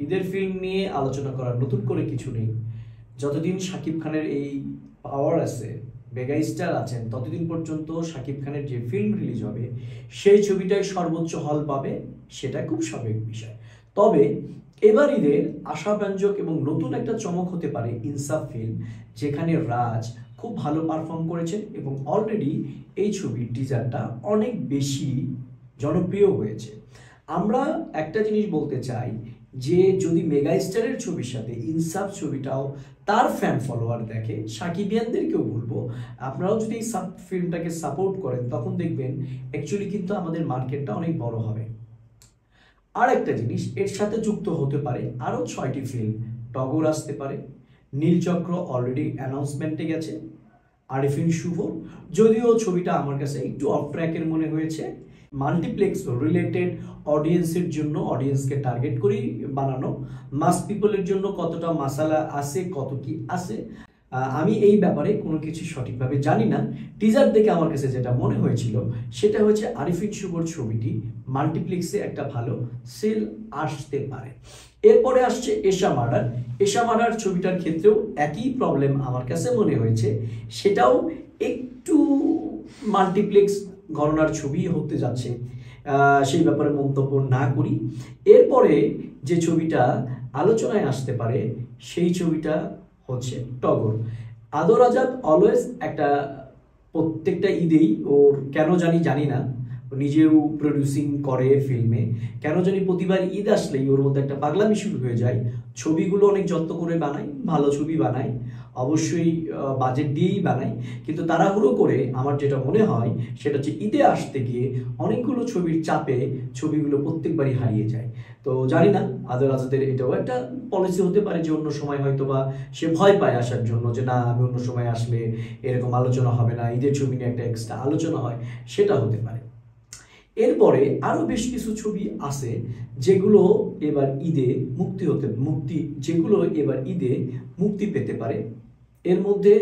ঈদের ফিল্ম নিয়ে আলোচনা করার নতুন করে কিছু নেই। যতদিন শাকিব খানের এই পাওয়ার আছে, মেগা স্টার আছেন, ততদিন পর্যন্ত শাকিব খানের যে ফিল্ম রিলিজ হবে সেই ছবিটাই সর্বোচ্চ হল পাবে, সেটা খুব স্বাভাবিক বিষয়। তবে এবার ঈদের আশাব্যঞ্জক এবং নতুন একটা চমক হতে পারে ইনসাফ ফিল্ম, যেখানে রাজ খুব ভালো পারফর্ম করেছেন এবং অলরেডি এই ছবির টিজারটা অনেক বেশি জনপ্রিয় হয়েছে। আমরা একটা জিনিস বলতে চাই যে যদি মেগা স্টারের ছবির সাথে ইনসাফ ছবিটাও তার ফ্যান ফলোয়ার দেখে, সাকিবিয়ানদেরকেও বলবো আপনারাও যদি এই ফিল্মটাকে সাপোর্ট করেন, তখন দেখবেন অ্যাকচুয়ালি কিন্তু আমাদের মার্কেটটা অনেক বড় হবে। আর একটা জিনিস এর সাথে যুক্ত হতে পারে আরও 6টি ফিল্ম। টগর আসতে পারে, নীলচক্র অলরেডি অ্যানাউন্সমেন্টে গেছে, আরিফিন শুভ, যদিও ছবিটা আমার কাছে একটু অফ ট্র্যাকের মনে হয়েছে। মাল্টিপ্লেক্স রিলেটেড অডিয়েন্সের জন্য, অডিয়েন্সকে টার্গেট করেই বানানো, মাস পিপলের জন্য কতটা মাসালা আছে, কত কি আছে আমি এই ব্যাপারে কোনো কিছু সঠিকভাবে জানি না। টিজার দেখে আমার কাছে যেটা মনে হয়েছিল সেটা হচ্ছে আরিফিন শুভর ছবিটি মাল্টিপ্লেক্সে একটা ভালো সেল আসতে পারে। এরপরে আসছে এশা মার্ডার। এশা মার্ডার ছবিটার ক্ষেত্রেও একই প্রবলেম আমার কাছে মনে হয়েছে, সেটাও একটু মাল্টিপ্লেক্স ঘরানার ছবি হতে যাচ্ছে, সেই ব্যাপারে মন্তব্য না করি। এরপরে যে ছবিটা আলোচনায় আসতে পারে সেই ছবিটা হচ্ছে টগর। আদর আজাদ অলওয়েজ একটা প্রত্যেকটা ঈদেই ওর কেন জানি না, নিজেও প্রডিউসিং করে ফিল্মে, কেন জানি প্রতিবার ঈদ আসলেই ওর মধ্যে একটা পাগলামি শুরু হয়ে যায়। ছবিগুলো অনেক যত্ন করে বানায়, ভালো ছবি বানায়, অবশ্যই বাজেট দিয়েই বানায়, কিন্তু তাড়াহুড়ো করে আমার যেটা মনে হয় সেটা হচ্ছে ঈদে আসতে গিয়ে অনেকগুলো ছবির চাপে ছবিগুলো প্রত্যেকবারই হারিয়ে যায়। তো জানি না, আদর আজাদের এটাও একটা পলিসি হতে পারে যে অন্য সময় হয়তো বা সে ভয় পায় আসার জন্য, যে না আমি অন্য সময় আসলে এরকম আলোচনা হবে না, ঈদের ছবি নিয়ে একটা এক্সট্রা আলোচনা হয়, সেটা হতে পারে। এরপরে আরো বেশ কিছু ছবি আছে যেগুলো এবার ঈদে মুক্তি পেতে পারে। এর মধ্যে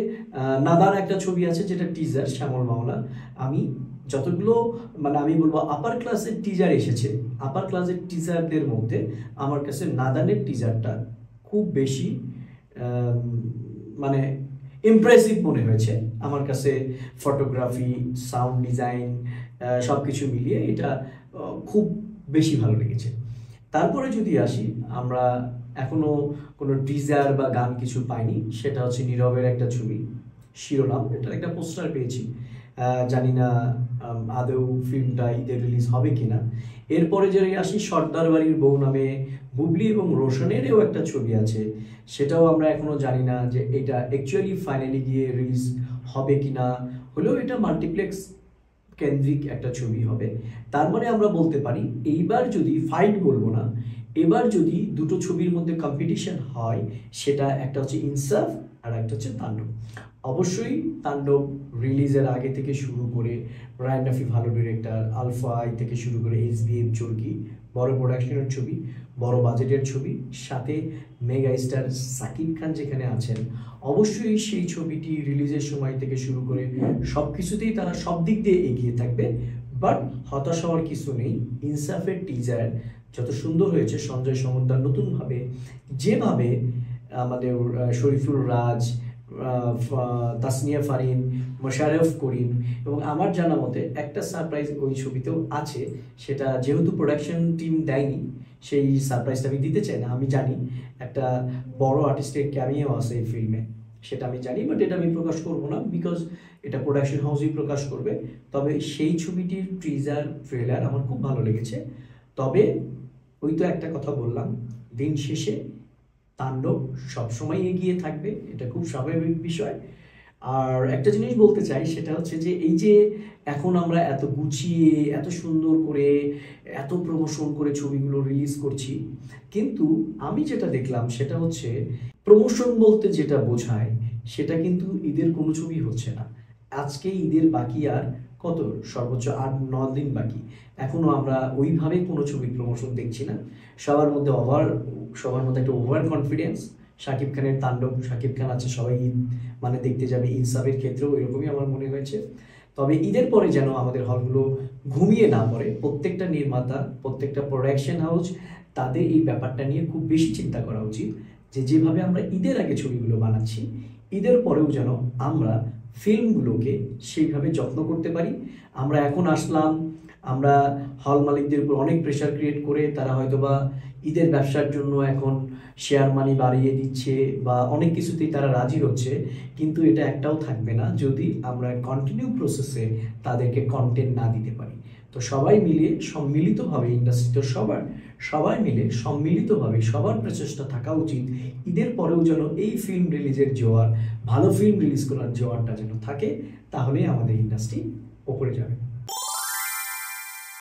নাদার একটা ছবি আছে যেটা টিজার, শ্যামল মাওলা। আমি যতগুলো আমি বলবো আপার ক্লাসের টিজার এসেছে, আপার ক্লাসের টিজারদের মধ্যে আমার কাছে নাদানের টিজারটা খুব বেশি ইমপ্রেসিভ মনে হয়েছে আমার কাছে। ফটোগ্রাফি, সাউন্ড ডিজাইন সব কিছু মিলিয়ে এটা খুব বেশি ভালো লেগেছে। তারপরে যদি আসি, আমরা এখনো কোনো টিজার বা গান কিছু পাইনি, সেটা হচ্ছে নীরবের একটা ছবি শিরোনাম, এটার একটা পোস্টার পেয়েছি, জানি না আদৌ ফিল্মটা ঈদের রিলিজ হবে কিনা। এরপরে যদি আসি, সর্দার বাড়ির বউ নামে বুবলি এবং রোশনেরও একটা ছবি আছে, সেটাও আমরা এখনো জানি না যে এটা অ্যাকচুয়ালি ফাইনালি গিয়ে রিলিজ হবে কিনা, হলেও এটা মাল্টিপ্লেক্স কেন্দ্রিক একটা ছবি হবে। তার মানে আমরা বলতে পারি এইবার যদি ফাইট বলবো না, এবার যদি দুটো ছবির মধ্যে কম্পিটিশন হয়, সেটা একটা হচ্ছে ইনসাফ আর একটা হচ্ছে তাণ্ডব। অবশ্যই তাণ্ডব রিলিজের আগে থেকে শুরু করে রায়ান রাফি ভালো ডিরেক্টর, আলফা আই থেকে শুরু করে SBF চরকি, বড় প্রোডাকশনের ছবি, বড় বাজেটের ছবি, সাথে মেগা স্টার সাকিব খান যেখানে আছেন, অবশ্যই সেই ছবিটি রিলিজের সময় থেকে শুরু করে সব কিছুতেই তারা সব দিক দিয়ে এগিয়ে থাকবে। বাট হতাশ হওয়ার কিছু নেই। ইনসাফের টিজার যত সুন্দর হয়েছে, সঞ্জয় সমদ্দার নতুনভাবে যেভাবে আমাদের শরীফুল রাজ, তাসনিয়া ফারিন, মোশাররফ করিম এবং আমার জানা মতে একটা সারপ্রাইজ ওই ছবিতেও আছে, সেটা যেহেতু প্রোডাকশন টিম দেয়নি সেই সারপ্রাইজটা আমি দিতে চাই না। আমি জানি একটা বড় আর্টিস্টের ক্যামিও আছে এই ফিল্মে, সেটা আমি জানি, বাট এটা আমি প্রকাশ করবো না, বিকজ এটা প্রোডাকশন হাউসই প্রকাশ করবে। তবে সেই ছবিটির টিজার ট্রেলার আমার খুব ভালো লেগেছে। তবে ওই তো একটা কথা বললাম, দিন শেষে তাণ্ডব সবসময় এগিয়ে থাকবে, এটা খুব স্বাভাবিক বিষয়। আর একটা জিনিস বলতে চাই, সেটা হচ্ছে যে এই যে এখন আমরা এত গুছিয়ে, এত সুন্দর করে, এত প্রমোশন করে ছবিগুলো রিলিজ করছি, কিন্তু আমি যেটা দেখলাম সেটা হচ্ছে প্রমোশন বলতে যেটা বোঝায় সেটা কিন্তু ঈদের কোনো ছবি হচ্ছে না। আজকে ঈদের বাকি আর কত, সর্বোচ্চ 8-9 দিন বাকি, এখনো আমরা ওইভাবে কোনো ছবির প্রমোশন দেখছি না। সবার মধ্যে একটা ওভার কনফিডেন্স। শাকিব খানের তাণ্ডব, শাকিব খান আছে, সবাই ঈদ দেখতে যাবে। ইনসাফের ক্ষেত্রেও এরকমই আমার মনে হয়েছে। তবে ঈদের পরে যেন আমাদের হলগুলো ঘুমিয়ে না পড়ে, প্রত্যেকটা নির্মাতা, প্রত্যেকটা প্রোডাকশন হাউস তাদের এই ব্যাপারটা নিয়ে খুব বেশি চিন্তা করা উচিত যে যেভাবে আমরা ঈদের আগে ছবিগুলো বানাচ্ছি, ঈদের পরেও যেন আমরা ফিল্মগুলোকে সেইভাবে যত্ন করতে পারি। আমরা এখন আসলাম, আমরা হল মালিকদের উপর অনেক প্রেশার ক্রিয়েট করে তারা হয়তোবা ঈদের ব্যবসার জন্য এখন শেয়ার মানি বাড়িয়ে দিচ্ছে বা অনেক কিছুতেই তারা রাজি হচ্ছে, কিন্তু এটা একটাও থাকবে না যদি আমরা কন্টিনিউ প্রসেসে তাদেরকে কন্টেন্ট না দিতে পারি। তো সবাই মিলে সম্মিলিতভাবে ইন্ডাস্ট্রিতে সবাই মিলে সম্মিলিতভাবে সবার প্রচেষ্টা থাকা উচিত ঈদের পরেও যেন এই ফিল্ম রিলিজের জোয়ার, ভালো ফিল্ম রিলিজ করার জোয়ারটা যেন থাকে, তাহলেই আমাদের ইন্ডাস্ট্রি ওপরে যাবে।